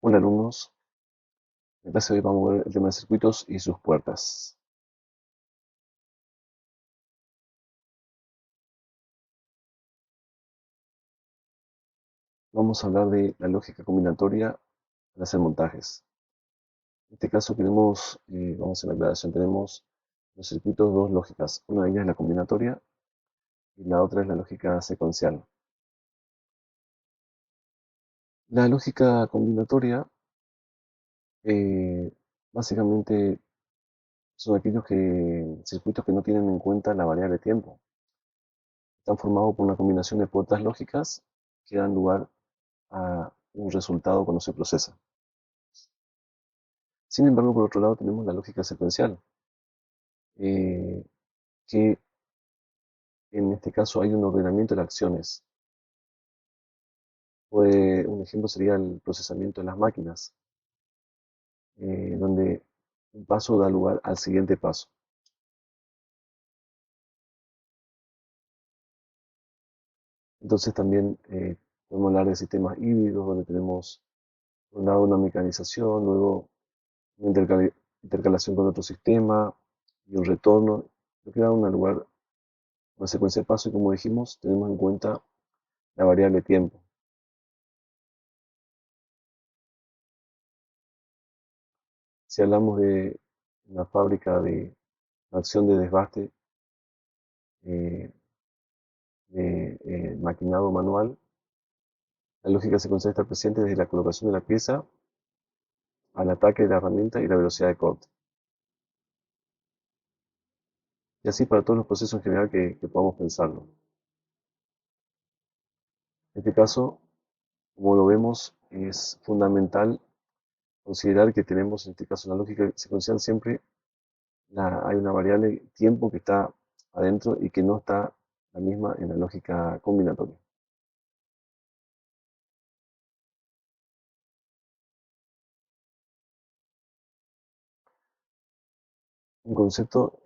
Hola alumnos, en clase de hoy vamos a ver el tema de circuitos y sus puertas. Vamos a hablar de la lógica combinatoria al hacer montajes. En este caso vamos a hacer una aclaración, tenemos los circuitos dos lógicas. Una de ellas es la combinatoria y la otra es la lógica secuencial. La lógica combinatoria eh, básicamente son circuitos que no tienen en cuenta la variable tiempo. Están formados por una combinación de puertas lógicas que dan lugar a un resultado cuando se procesa. Sin embargo, por otro lado tenemos la lógica secuencial, eh, que en este caso hay un ordenamiento de las acciones. Un ejemplo sería el procesamiento de las máquinas, donde un paso da lugar al siguiente paso. Entonces también podemos hablar de sistemas híbridos, donde tenemos por un lado una mecanización, luego una intercalación con otro sistema y un retorno, lo que da lugar una secuencia de pasos y como dijimos, tenemos en cuenta la variable tiempo. Si hablamos de una fábrica de acción de desbaste eh, de maquinado manual, la lógica secuencial está presente desde la colocación de la pieza al ataque de la herramienta y la velocidad de corte. Y así para todos los procesos en general que podamos pensarlo. En este caso, como lo vemos, es fundamental considerar que tenemos en este caso en la lógica secuencial siempre hay una variable tiempo que está adentro y que no está la misma en la lógica combinatoria. Un concepto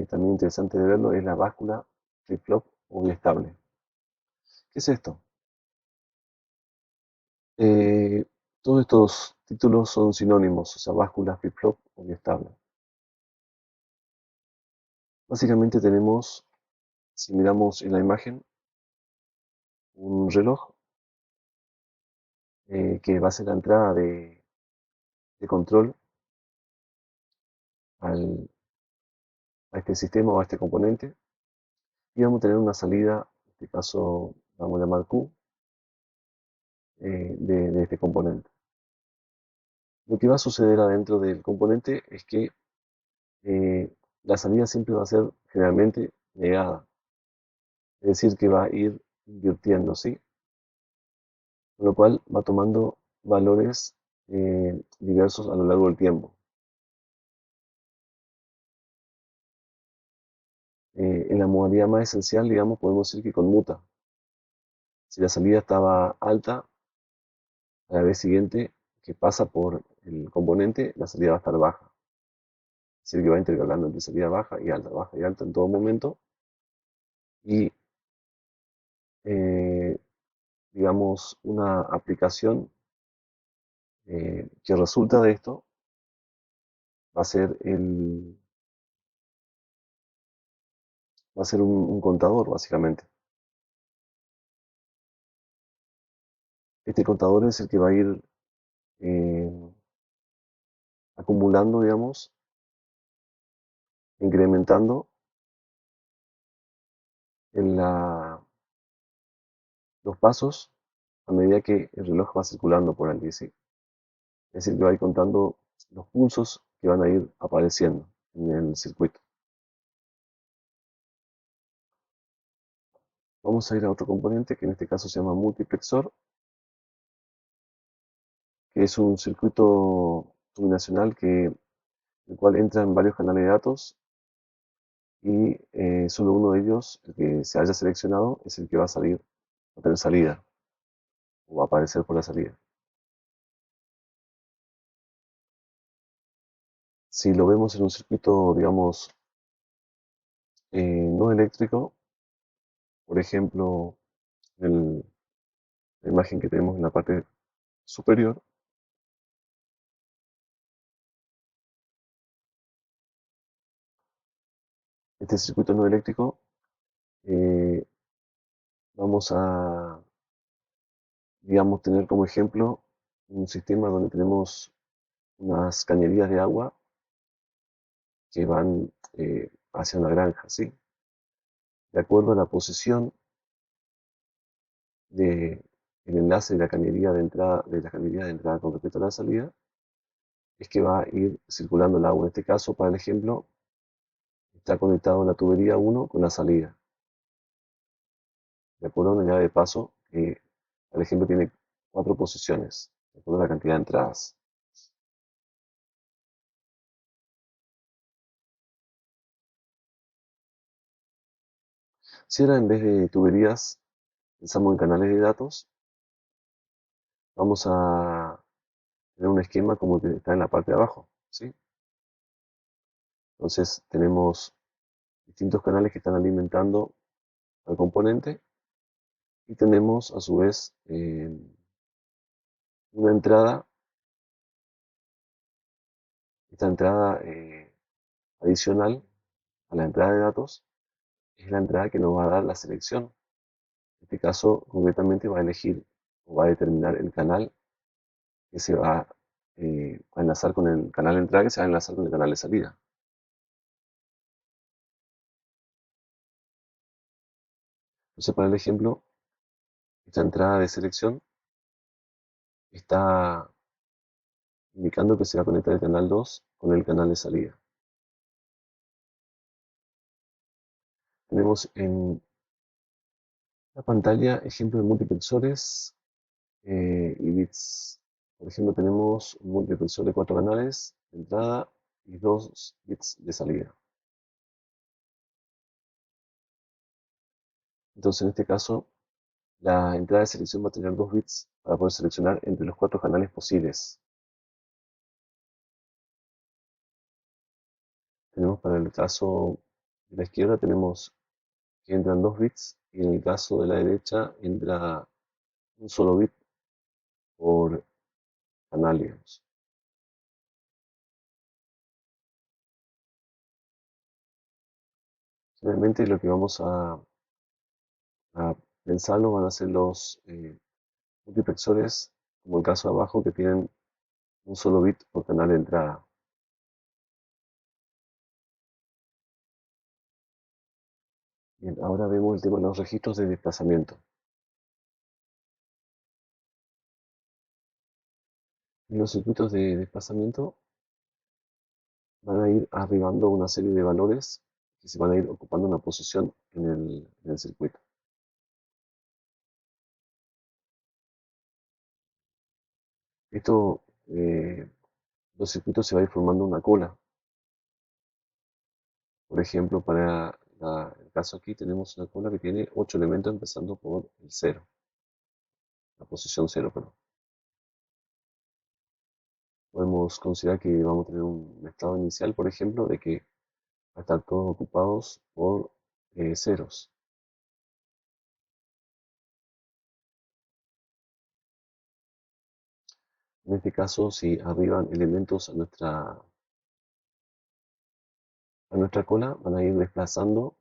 también interesante de verlo es la báscula flip-flop o biestable. ¿Qué es esto? Eh, Todos estos títulos son sinónimos, o sea, báscula, flip-flop o biestable. Básicamente tenemos, si miramos en la imagen, un reloj que va a ser la entrada de control a este sistema o a este componente. Y vamos a tener una salida, en este caso vamos a llamar Q, de este componente. Lo que va a suceder adentro del componente es que eh, la salida siempre va a ser generalmente negada, es decir, que va a ir invirtiendo, ¿sí? Con lo cual va tomando valores diversos a lo largo del tiempo. En la modalidad más esencial, digamos, podemos decir que conmuta. Si la salida estaba alta, a la vez siguiente que pasa por el componente, la salida va a estar baja. Es decir, que va intercalando entre salida baja y alta en todo momento. Y eh, digamos, una aplicación que resulta de esto va a ser, va a ser un contador, básicamente. Este contador es el que va a ir eh, acumulando, digamos, incrementando en los pasos a medida que el reloj va circulando por allí, ¿sí? Es decir, que va a ir contando los pulsos que van a ir apareciendo en el circuito. Vamos a ir a otro componente que en este caso se llama multiplexor, que es un circuito combinacional el cual entran varios canales de datos y solo uno de ellos, el que se haya seleccionado, es el que va a salir, a tener salida o va a aparecer por la salida. Si lo vemos en un circuito, digamos, no eléctrico, por ejemplo, la imagen que tenemos en la parte superior, Este circuito no eléctrico eh, vamos a, digamos, tener como ejemplo un sistema donde tenemos unas cañerías de agua que van hacia una granja, ¿sí? De acuerdo a la posición del enlace de la cañería de entrada, de la cañería de entrada con respecto a la salida, es que va a ir circulando el agua. En este caso, para el ejemplo, está conectado la tubería 1 con la salida. De acuerdo a una llave de paso que, por ejemplo, tiene 4 posiciones, de acuerdo a la cantidad de entradas. Si ahora en vez de tuberías pensamos en canales de datos, vamos a tener un esquema como el que está en la parte de abajo, ¿sí? Entonces tenemos distintos canales que están alimentando al componente y tenemos a su vez una entrada. Esta entrada adicional a la entrada de datos es la entrada que nos va a dar la selección. En este caso, concretamente va a elegir o va a determinar el canal que se va a enlazar con el canal de entrada que se va a enlazar con el canal de salida. Entonces, para el ejemplo, esta entrada de selección está indicando que se va a conectar el canal 2 con el canal de salida. Tenemos en la pantalla ejemplo de multiplexores y bits. Por ejemplo, tenemos un multiplexor de 4 canales de entrada y 2 bits de salida. Entonces, en este caso, la entrada de selección va a tener 2 bits para poder seleccionar entre los 4 canales posibles. Tenemos para el caso de la izquierda, tenemos que entran 2 bits y en el caso de la derecha entra un solo bit por canal, digamos. Finalmente, lo que vamos a pensarlo van a ser los multiplexores, como el caso de abajo, que tienen un solo bit por canal de entrada. Bien, ahora vemos el tema de los registros de desplazamiento. En los circuitos de desplazamiento van a ir arribando una serie de valores que se van a ir ocupando una posición en el circuito. Esto, los circuitos se va a ir formando una cola. Por ejemplo, para el caso aquí tenemos una cola que tiene 8 elementos empezando por el 0, la posición 0, perdón. Podemos considerar que vamos a tener un estado inicial, por ejemplo, de que va a estar todos ocupados por ceros. En este caso, si arriban elementos a nuestra cola, van a ir desplazando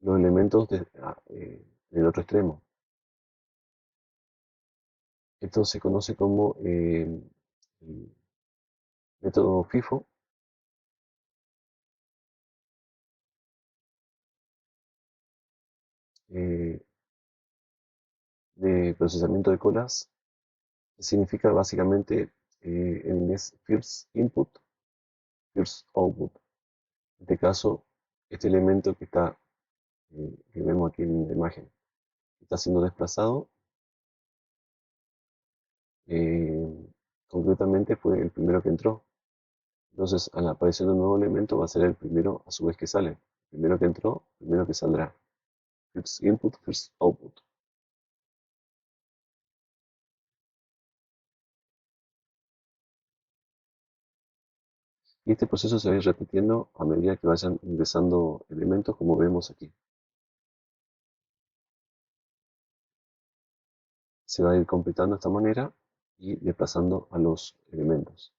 los elementos del otro extremo. Esto se conoce como el método FIFO, eh, de procesamiento de colas, que significa básicamente en inglés First Input, First Output. En este caso, este elemento que vemos aquí en la imagen, está siendo desplazado, eh, concretamente fue el primero que entró. Entonces, a la aparición de un nuevo elemento va a ser el primero a su vez que sale. Primero que entró, primero que saldrá. First input, first output. Y este proceso se va a ir repitiendo a medida que vayan ingresando elementos, como vemos aquí. Se va a ir completando de esta manera y desplazando a los elementos.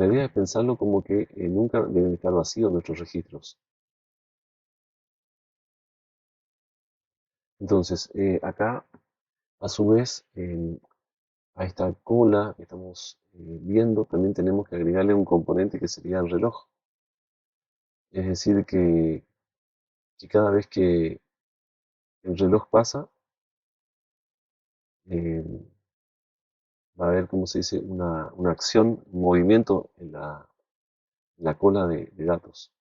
La idea es pensarlo como que nunca deben estar vacíos nuestros registros. Entonces, acá, a su vez, a esta cola que estamos viendo, también tenemos que agregarle un componente que sería el reloj. Es decir, que cada vez que el reloj pasa, eh, va a haber, como se dice, una acción, un movimiento en la cola de datos.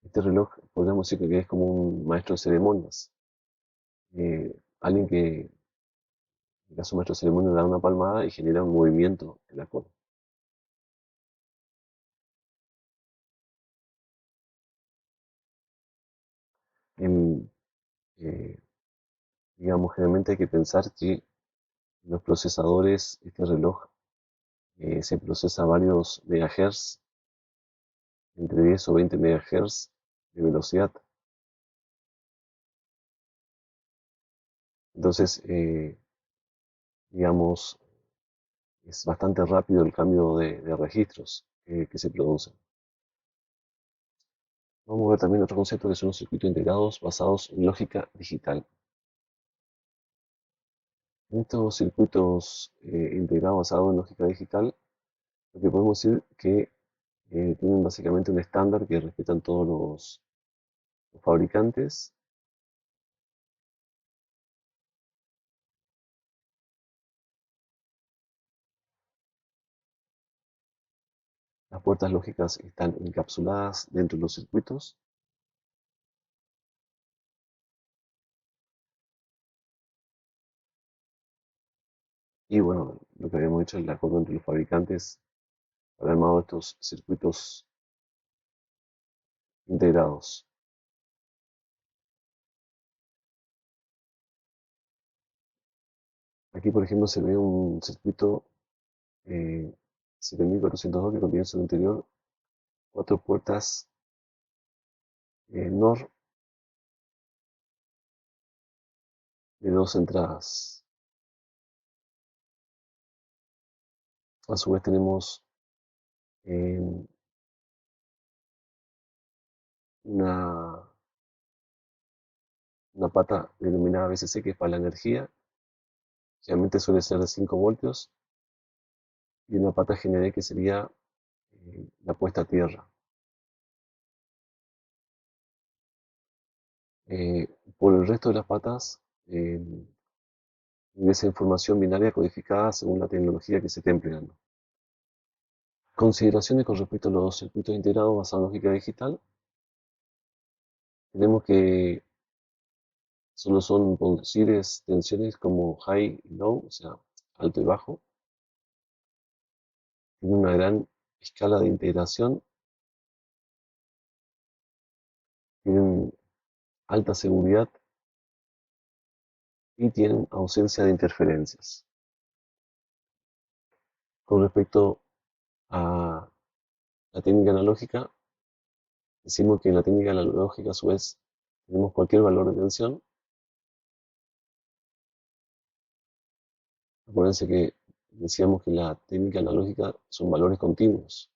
Este reloj podríamos decir que es como un maestro de ceremonias, alguien que, en el caso maestro de ceremonias, da una palmada y genera un movimiento en la cola. En, eh, digamos, generalmente hay que pensar que en los procesadores, este reloj se procesa a varios megahertz, entre 10 o 20 megahertz de velocidad. Entonces, digamos, es bastante rápido el cambio de registros que se producen. Vamos a ver también otro concepto que son los circuitos integrados basados en lógica digital. En estos circuitos integrados basados en lógica digital, lo que podemos decir que tienen básicamente un estándar que respetan todos los fabricantes. Las puertas lógicas están encapsuladas dentro de los circuitos. Y bueno, lo que habíamos dicho, el acuerdo entre los fabricantes para armado estos circuitos integrados. Aquí, por ejemplo, se ve un circuito eh, 7402 que contiene en su interior cuatro puertas NOR de dos entradas. A su vez tenemos eh, una, una pata denominada VCC que es para la energía, generalmente suele ser de 5 voltios, y una pata GND que sería la puesta a tierra. Eh, por el resto de las patas eh, ingresa información binaria codificada según la tecnología que se esté empleando. Consideraciones con respecto a los circuitos integrados basados en lógica digital. Tenemos que solo son posibles tensiones como high y low, o sea, alto y bajo. Tiene una gran escala de integración. Tienen alta seguridad y tienen ausencia de interferencias. Con respecto a la técnica analógica, decimos que en la técnica analógica a su vez tenemos cualquier valor de tensión. Acuérdense que decíamos que la técnica analógica son valores continuos.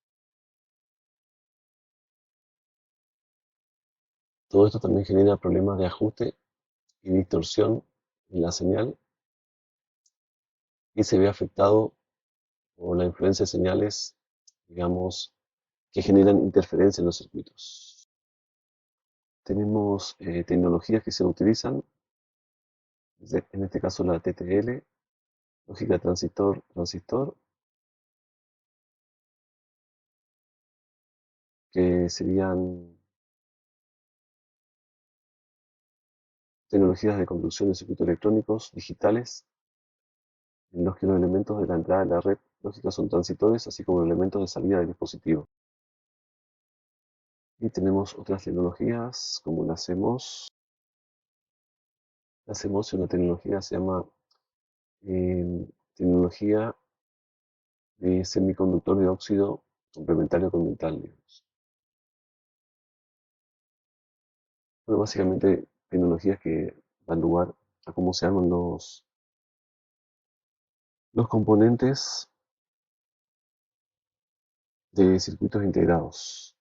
Todo esto también genera problemas de ajuste y distorsión en la señal y se ve afectado por la influencia de señales, digamos, que generan interferencia en los circuitos. Tenemos tecnologías que se utilizan, en este caso la TTL, lógica transistor, que serían tecnologías de conducción de circuitos electrónicos digitales, en los que los elementos de la entrada de la red lógica son transitores, así como elementos de salida del dispositivo. Y tenemos otras tecnologías como la CMOS. La CMOS es una tecnología que se llama tecnología de semiconductor de óxido complementario con metal, digamos. Bueno, básicamente tecnologías que dan lugar a cómo se arman Los componentes de circuitos integrados.